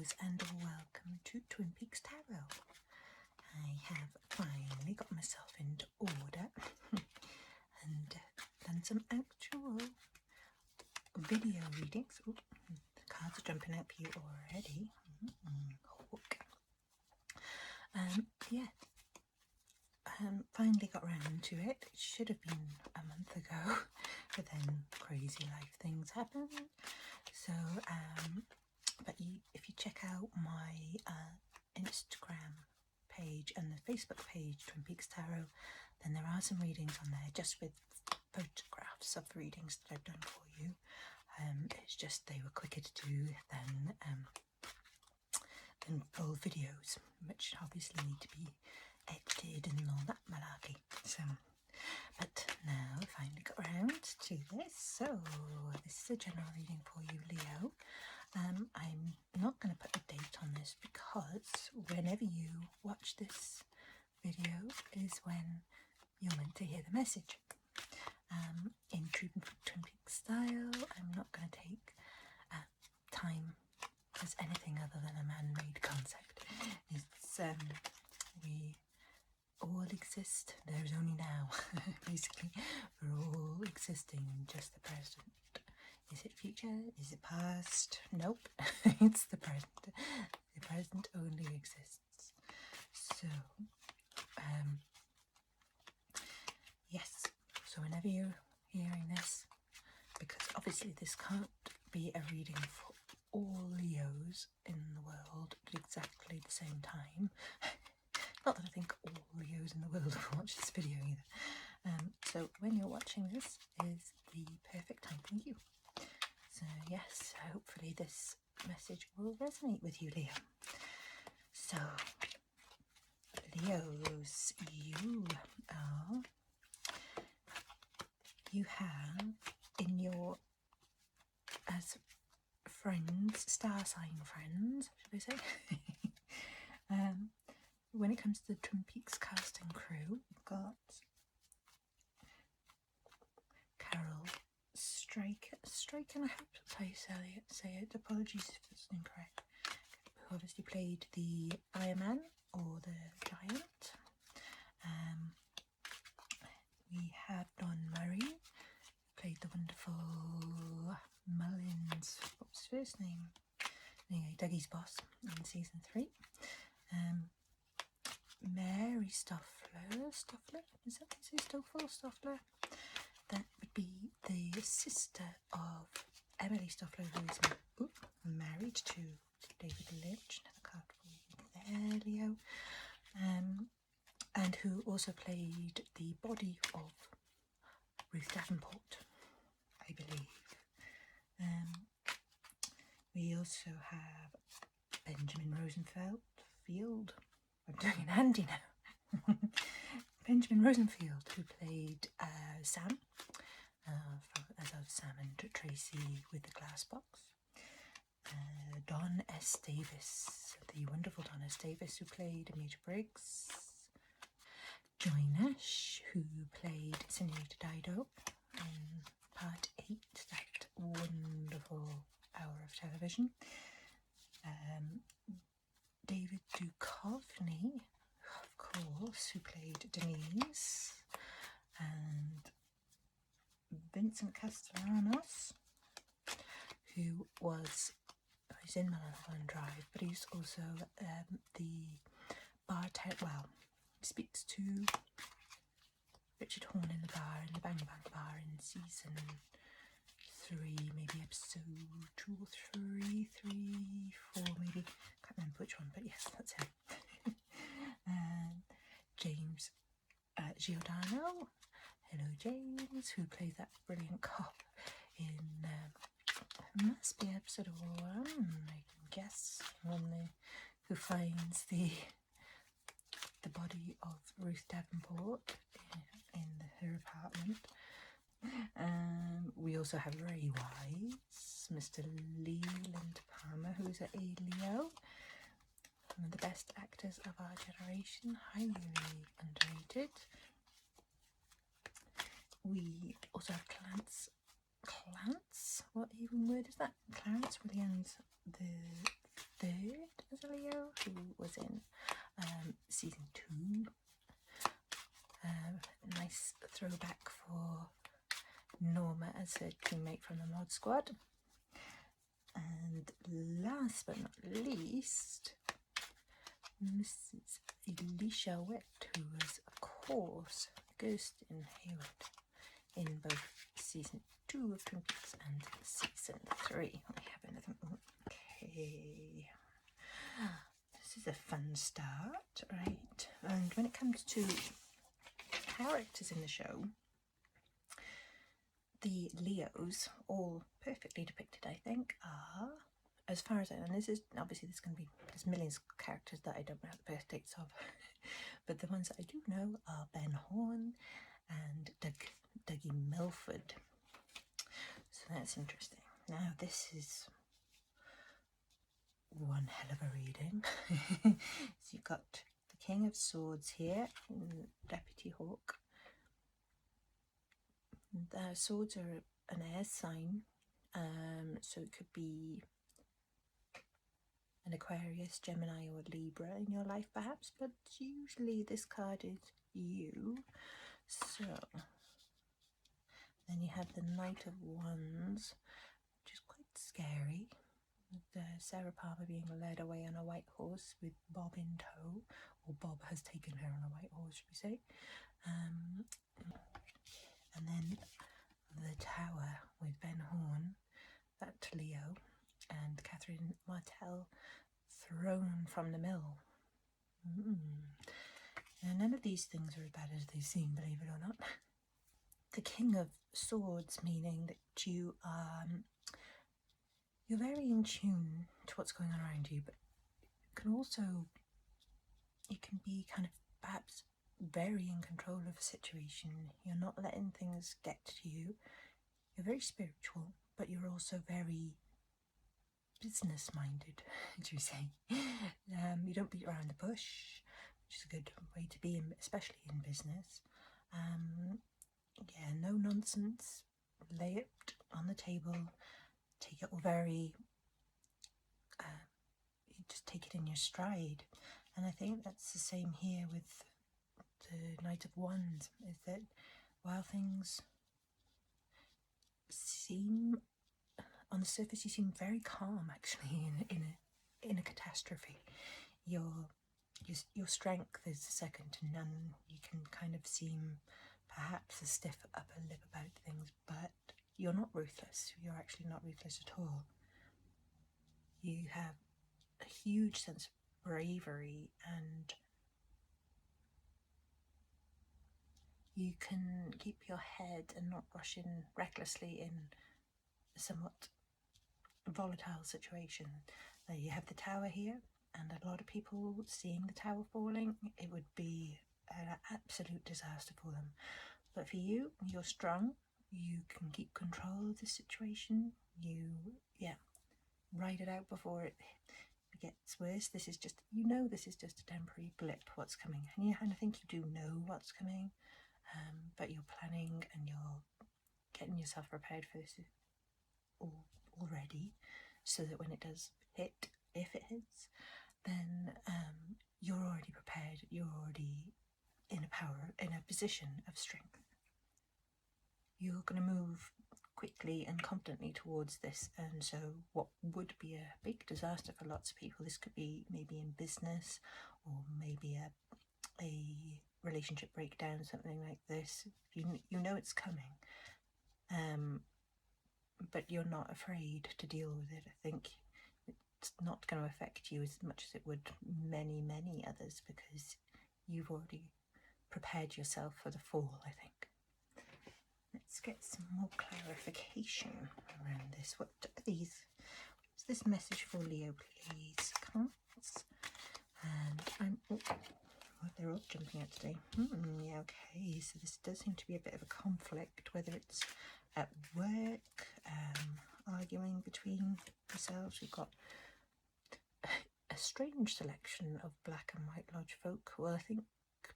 Leos, and welcome to Twin Peaks Tarot. I have finally got myself into order and done some actual video readings. Ooh, the cards are jumping out for you already. Finally got round to it. It should have been a month ago, but then crazy life things happen. So, if you check out my Instagram page and the Facebook page, Twin Peaks Tarot, then there are some readings on there just with photographs of the readings that I've done for you. It's just they were quicker to do than full videos, which obviously need to be edited and all that malarkey. So, but now I finally got around to this. So this is a general reading for you, Leo. I'm not going to put a date on this because whenever you watch this video is when you're meant to hear the message. In true Twin Peaks style, I'm not going to take time as anything other than a man-made concept. It's we all exist. There's only now. Basically, we're all existing in just the present. Is it future? Is it past? Nope. It's the present. The present only exists. So, yes. So whenever you're hearing this, because obviously this can't be a reading for all Leos in the world at exactly the same time. Not that I think all Leos in the world will watch this video either. So when you're watching this is the perfect time for you. So yes, hopefully this message will resonate with you, Leo. So, Leos, you have in your, as friends, star sign friends, should I say? When it comes to the Twin Peaks cast and crew, we've got Carol Strike, and I hope that's how you say it. Apologies if it's incorrect. Who obviously played the Iron Man or the Giant. We have Don Murray, who played the wonderful Mullins. What's his first name? Anyway, Dougie's boss in season 3. Mary Stoffler, is that Stoffler? That would be the sister of Emily Stoffler, who is married to David Lynch. Another card for you there, Leo. And who also played the body of Ruth Davenport, I believe. We also have Benjamin Rosenfield. I'm doing an Andy now. Benjamin Rosenfield, who played Sam, as of Sam and Tracy with the glass box. Don S. Davis, the wonderful Don S. Davis, who played Major Briggs. Joy Nash, who played Senorita Dido in part 8, that wonderful hour of television. David Duchovny, of course, who played Denise, and Vincent Castellanos, who he's in Mulholland Drive, but he's also the bartender. Well, he speaks to Richard Horne in the Bang Bang bar in season 3, maybe episode 2 or 3, 4 maybe. Can't remember which one, but yes, that's him. James Giordano. Hello, James, who plays that brilliant cop in must be episode 1, I can guess, who finds the body of Ruth Davenport in her apartment. We also have Ray Wise, Mr. Leland Palmer, who's a Leo, one of the best actors of our generation, highly underrated. We also have Clarence, what even word is that? Clarence Williams the third as a Leo, who was in season 2. Nice throwback for Norma as her teammate from the Mod Squad. And last but not least, Mrs. Elisha Wett, who was, of course, Kirsten Hayward in both season 2 of Twin Peaks and season 3. We have another. Okay. This is a fun start, right? And when it comes to characters in the show, the Leos, all perfectly depicted, I think, are, as far as I know, and this is obviously there's millions of characters that I don't know the birth dates of, but the ones that I do know are Ben Horn and Dougie Milford. So that's interesting. Now this is one hell of a reading. So you've got the King of Swords here in Deputy Hawk. The swords are an air sign, so it could be an Aquarius, Gemini or Libra in your life perhaps, but usually this card is you. So then you have the Knight of Wands, which is quite scary, with Sarah Palmer being led away on a white horse with Bob in tow, or Bob has taken her on a white horse, should we say. And then the Tower with Ben Horn, that Leo, and Catherine Martell thrown from the mill. And none of these things are as bad as they seem, believe it or not. The King of Swords, meaning that you're very in tune to what's going on around you, but you can be kind of perhaps very in control of a situation. You're not letting things get to you. You're very spiritual, but you're also very business minded, as you say. You don't beat around the bush, which is a good way to be, especially in business. Yeah, no nonsense. Lay it on the table. Take it all very. You just take it in your stride, and I think that's the same here with the Knight of Wands. Is that while things seem on the surface, you seem very calm actually in a catastrophe. Your strength is second to none. You can kind of seem perhaps a stiff upper lip about things, but you're not ruthless. You're actually not ruthless at all. You have a huge sense of bravery, and you can keep your head and not rush in recklessly in a somewhat volatile situation. You have the tower here, and a lot of people seeing the tower falling, it would be an absolute disaster for them. But for you, you're strong. You can keep control of the situation. You, ride it out before it gets worse. This is just, this is just a temporary blip, what's coming. And I think you do know what's coming, but you're planning and you're getting yourself prepared for this already, so that when it does hit, if it hits, then you're already prepared. You're already in a position of strength. You're going to move quickly and confidently towards this, and so what would be a big disaster for lots of people, this could be maybe in business, or maybe a relationship breakdown, something like this. You know it's coming, but you're not afraid to deal with it. I think it's not going to affect you as much as it would many others, because you've already prepared yourself for the fall, I think. Let's get some more clarification around this. What are these? What's this message for Leo, please? Cards. And they're all jumping out today. Yeah, okay. So this does seem to be a bit of a conflict, whether it's at work, arguing between yourselves. We've got a strange selection of Black and White Lodge folk. Well, I think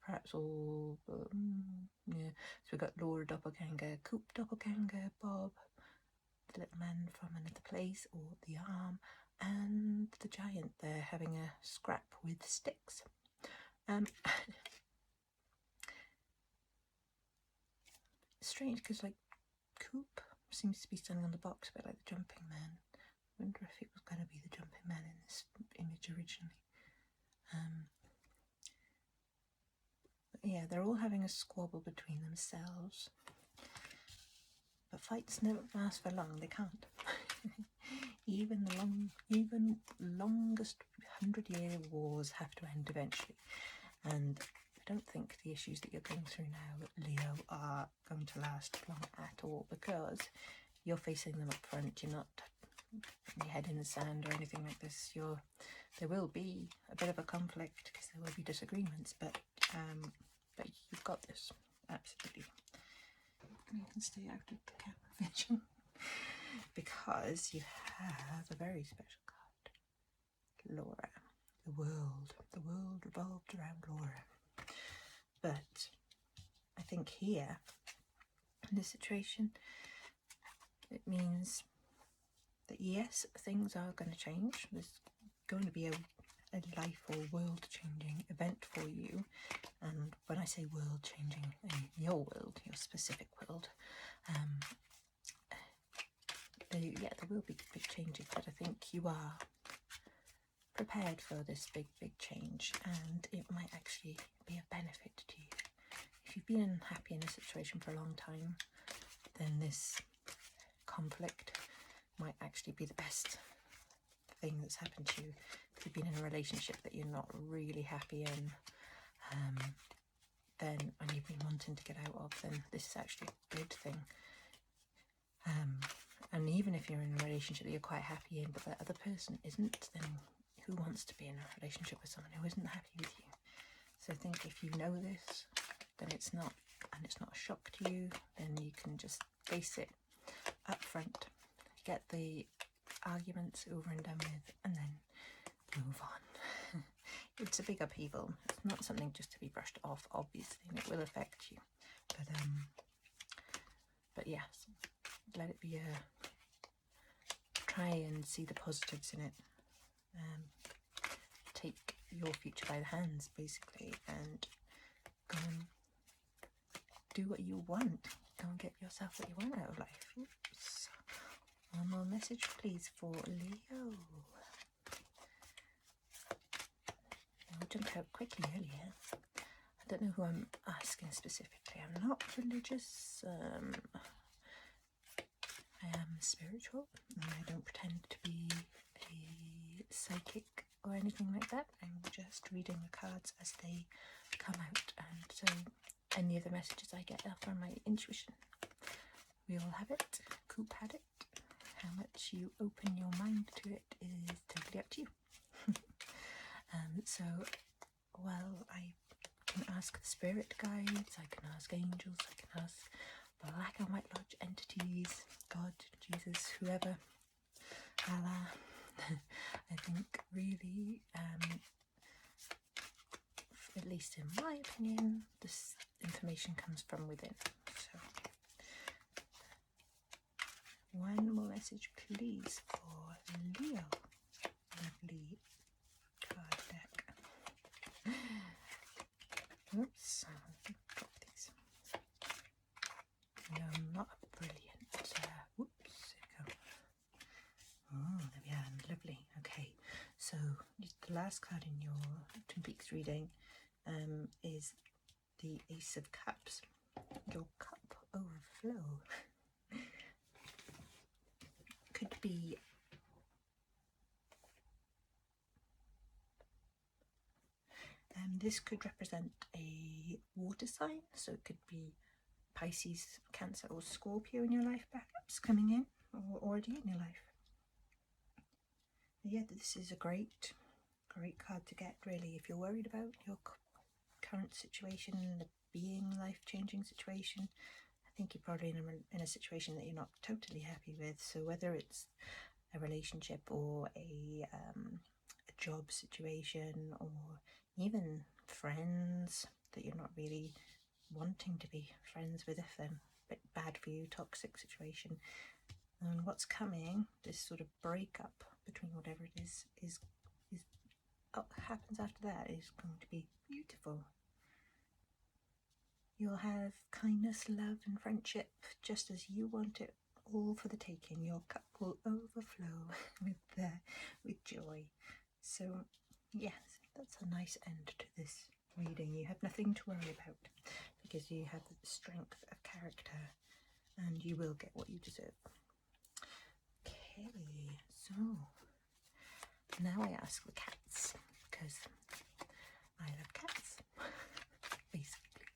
perhaps all, yeah. So we've got Laura Doppelganger, Coop Doppelganger, Bob, the little man from another place, or the arm, and the giant there having a scrap with sticks. Strange, because like Coop seems to be standing on the box a bit like the jumping man. I wonder if it was going to be the jumping man in this image originally. But yeah, they're all having a squabble between themselves. But fights never last for long. They can't. Even longest 100-year wars have to end eventually. And I don't think the issues that you're going through now, Leo, are going to last long at all, because you're facing them up front. You're not your head in the sand or anything like this. There will be a bit of a conflict because there will be disagreements, but you've got this, absolutely. You can stay out of the camera vision because you have a very special card, Laura. The world revolved around Laura. But I think here, in this situation, it means that yes, things are going to change. There's going to be a life or world-changing event for you. And when I say world-changing, in your world, your specific world, there will be big changes, but I think you are prepared for this big change, and it might actually be a benefit to you. If you've been unhappy in a situation for a long time, then this conflict might actually be the best thing that's happened to you. If you've been in a relationship that you're not really happy in, then, and you've been wanting to get out of, then this is actually a good thing. And even if you're in a relationship that you're quite happy in, but the other person isn't, then who wants to be in a relationship with someone who isn't happy with you? So I think if you know this, then it's not a shock to you, then you can just face it up front, get the arguments over and done with, and then move on. It's a big upheaval. It's not something just to be brushed off, obviously, and it will affect you. But yes, let it be try and see the positives in it. Take your future by the hands, basically, and go and do what you want. Go and get yourself what you want out of life. Oops. One more message, please, for Leo. I jumped out quickly earlier. I don't know who I'm asking specifically. I'm not religious. I am spiritual, and I don't pretend to be a psychic or anything like that. I'm just reading the cards as they come out, and so any of the messages I get are from my intuition. We all have it. Coop had it. How much you open your mind to it is totally up to you. So, well, I can ask the spirit guides, I can ask angels, I can ask Black and White Lodge entities, God, Jesus, whoever, Allah. I think really, at least in my opinion, this information comes from within. So, one more message, please, for Leo. Lovely card deck. Oops, I'll drop these. No, not brilliant. Whoops, there we go. Oh, there we are. Lovely. Okay, so the last card in your Twin Peaks reading is the Ace of Cups. Your cup overflow. Could be this could represent a water sign, so it could be Pisces, Cancer or Scorpio in your life perhaps coming in, or already in your life. Yeah, this is a great card to get, really, if you're worried about your current situation, the being life-changing situation. I think you're probably in a situation that you're not totally happy with, so whether it's a relationship or a job situation, or even friends that you're not really wanting to be friends with, if they're a bit bad for you, toxic situation. And what's coming, this sort of breakup between whatever it is happens after that is going to be beautiful. You'll have kindness, love and friendship just as you want it, all for the taking. Your cup will overflow with joy. So yes, that's a nice end to this reading. You have nothing to worry about because you have the strength of character and you will get what you deserve. Okay, so now I ask the cats, because I love cats, basically.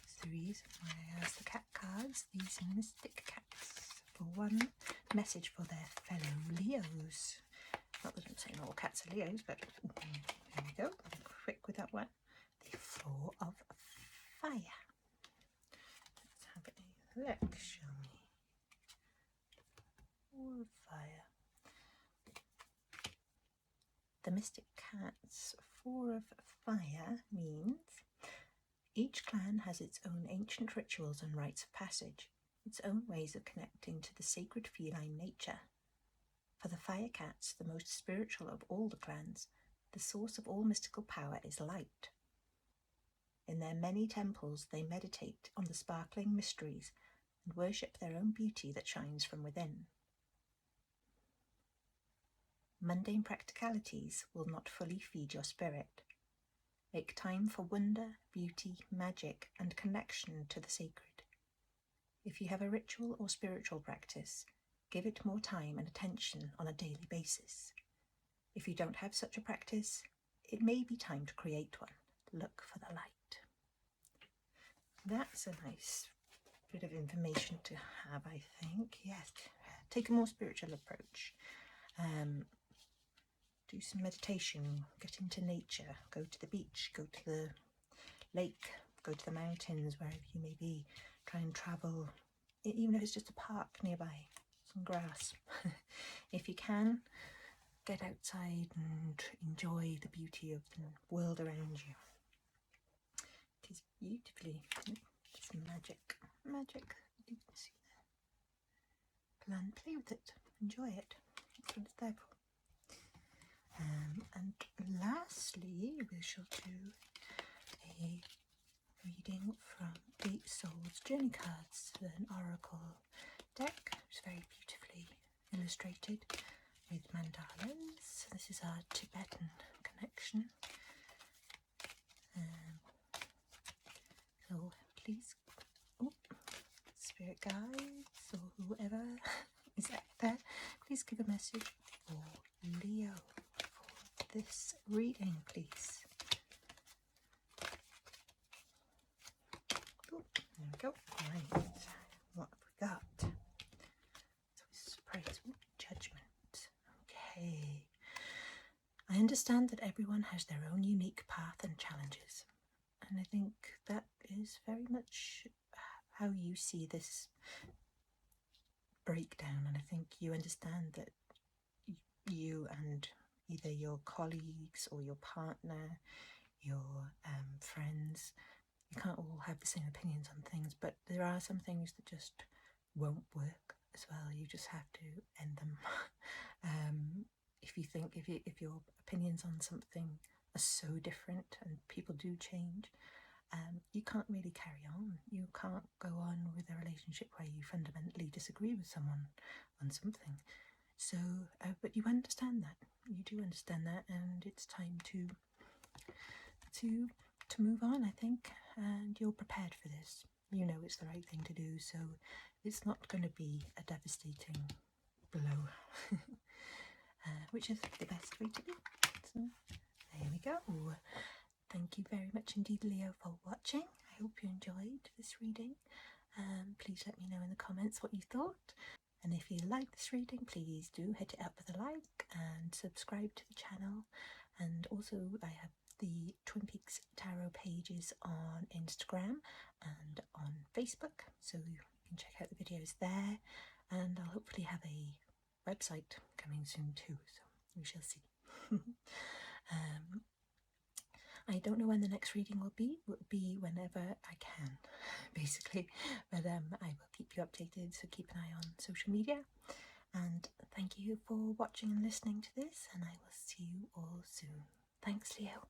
So the reason why I ask the cat cards, these mystic cats, for one message for their fellow Leos. Not that I'm saying all cats are Leos, but there we go. I'm quick with that one. The 4 of Fire. Let's have a look, shall we? 4 of Fire. The mystic cat's 4 of Fire means each clan has its own ancient rituals and rites of passage, its own ways of connecting to the sacred feline nature. For the Fire Cats, the most spiritual of all the clans, the source of all mystical power is light. In their many temples, they meditate on the sparkling mysteries and worship their own beauty that shines from within. Mundane practicalities will not fully feed your spirit. Make time for wonder, beauty, magic, and connection to the sacred. If you have a ritual or spiritual practice, give it more time and attention on a daily basis. If you don't have such a practice, it may be time to create one. Look for the light. That's a nice bit of information to have, I think. Yes, take a more spiritual approach. Do some meditation, get into nature, go to the beach, go to the lake, go to the mountains, wherever you may be. Try and travel, even if it's just a park nearby, some grass. If you can, get outside and enjoy the beauty of the world around you. It is beautifully, it's magic, magic, you can see there. Play with it, enjoy it, that's what it's there for. And lastly, we shall do a reading from the Soul's Journey cards, an oracle deck. It's very beautifully illustrated with mandalas. This is our Tibetan connection. So please, spirit guides or whoever is out there, please give a message for Leo for this reading, please. Oh, there we go. Right, what have we got? So surprise, judgment. Okay. I understand that everyone has their own unique path and challenges, and I think that is very much how you see this breakdown, and I think you understand that you and either your colleagues or your partner, your friends, you can't all have the same opinions on things, but there are some things that just won't work as well. You just have to end them. If you think, if your opinions on something are so different and people do change, you can't really carry on. You can't go on with a relationship where you fundamentally disagree with someone on something. So, but you understand that. You do understand that, and it's time to move on, I think. And you're prepared for this. You know it's the right thing to do, so it's not going to be a devastating blow, which is the best way to be. So there we go. Thank you very much indeed, Leo, for watching. I hope you enjoyed this reading. Please let me know in the comments what you thought. And if you like this reading, please do hit it up with a like and subscribe to the channel. And also I have the Twin Peaks Tarot pages on Instagram and on Facebook, so you can check out the videos there. And I'll hopefully have a website coming soon too, so we shall see. I don't know when the next reading will be whenever I can, basically, but I will keep you updated, so keep an eye on social media, and Thank you for watching and listening to this, and I will see you all soon. Thanks, Leo.